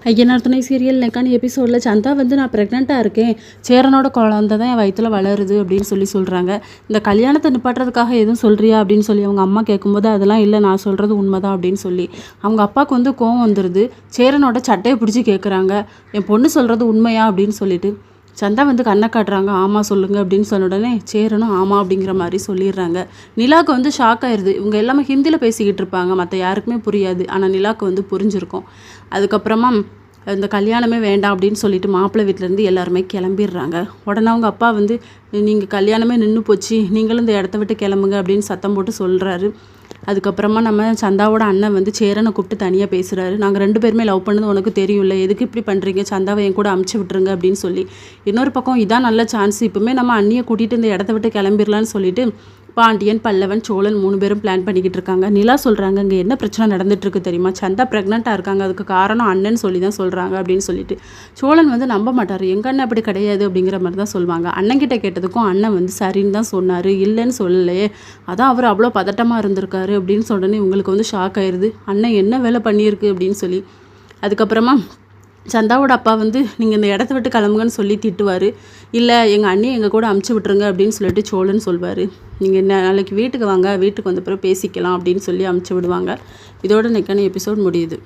ஐயனார் துணை சீரியல் நெக்கான எபிசோடில் சந்தா வந்து நான் ப்ரெக்னெண்ட்டாக இருக்கேன், சேரனோட குழந்தை தான் என் வயிற்றில் வளருது அப்படின்னு சொல்கிறாங்க. இந்த கல்யாணத்தை நிப்பாட்டுறதுக்காக எதுவும் சொல்கிறியா அப்படின்னு சொல்லி அவங்க அம்மா கேட்கும்போது அதெல்லாம் இல்லை, நான் சொல்கிறது உண்மைதான் அப்படின்னு சொல்லி அவங்க அப்பாவுக்கு வந்து கோவம் வந்துடுது. சேரனோட சட்டையை பிடிச்சி கேட்குறாங்க, என் பொண்ணு சொல்கிறது உண்மையா அப்படின்னு சொல்லிட்டு. சந்தா வந்து கண்ணை காட்டுறாங்க, ஆமாம் சொல்லுங்கள் அப்படின்னு சொன்ன உடனே சேரனும் ஆமாம் அப்படிங்கிற மாதிரி சொல்லிடுறாங்க. நிலாவுக்கு வந்து ஷாக் ஆயிடுது. இவங்க எல்லாமே ஹிந்தியில் பேசிக்கிட்டு இருப்பாங்க, மற்ற யாருக்குமே புரியாது. ஆனால் நிலாவுக்கு வந்து புரிஞ்சிருக்கும். அதுக்கப்புறமா இந்த கல்யாணமே வேண்டாம் அப்படின்னு சொல்லிட்டு மாப்பிள்ளை வீட்டிலேருந்து எல்லாருமே கிளம்பிடுறாங்க. உடனே அவங்க அப்பா வந்து நீங்கள் கல்யாணமே நின்று போச்சு, நீங்களும் இந்த இடத்த விட்டு கிளம்புங்க அப்படின்னு சத்தம் போட்டு சொல்கிறாரு. அதுக்கப்புறமா நம்ம சந்தாவோட அண்ணன் வந்து சேரனை கூப்பிட்டு தனியாக பேசுகிறாரு. நாங்கள் 2 பேருமே லவ் பண்ணது உனக்கு தெரியும்ல, எதுக்கு இப்படி பண்ணுறீங்க, சந்தாவை என் கூட அமுச்சு விட்டுருங்க அப்படின்னு சொல்லி. இன்னொரு பக்கம் இதான் நல்ல சான்ஸ், இப்போவுமே நம்ம அண்ணியை கூட்டிகிட்டு இந்த இடத்த விட்டு கிளம்பிடலான்னு சொல்லிட்டு பாண்டியன், பல்லவன், சோழன் 3 பேரும் பிளான் பண்ணிக்கிட்டு இருக்காங்க. நிலா சொல்கிறாங்க, இங்கே என்ன பிரச்சனை நடந்துட்டுருக்கு தெரியுமா, சந்தா ப்ரெக்னெண்ட்டாக இருக்காங்க, அதுக்கு காரணம் அண்ணன் சொல்லி தான் சொல்கிறாங்க அப்படின்னு சொல்லிட்டு. சோழன் வந்து நம்ப மாட்டார், எங்கள் அண்ணன் அப்படி கிடையாது அப்படிங்கிற மாதிரி தான் சொல்லுவாங்க. அண்ணன்கிட்ட கேட்டதுக்கும் அண்ணன் வந்து சரின்னு தான் சொன்னார், இல்லைன்னு சொல்லலையே, அதான் அவர் அவ்வளோ பதட்டமாக இருந்திருக்காரு அப்படின்னு சொன்னோன்னே இவங்களுக்கு வந்து ஷாக் ஆயிடுது. அண்ணன் என்ன வேலை பண்ணியிருக்கு அப்படின்னு சொல்லி. அதுக்கப்புறமா சந்தாவோட அப்பா வந்து நீங்கள் இந்த இடத்த விட்டு கிளம்புங்கன்னு சொல்லி திட்டுவார். இல்லை எங்கள் அண்ணி எங்கள் கூட அமுச்சு விட்ருங்க அப்படின்னு சொல்லிட்டு சோழன் சொல்வார். நீங்கள் நாளைக்கு வீட்டுக்கு வாங்க, வீட்டுக்கு வந்த பிறகு பேசிக்கலாம் அப்படின்னு சொல்லி அமுச்சு விடுவாங்க. இதோட நெக்கான எபிசோட் முடியுது.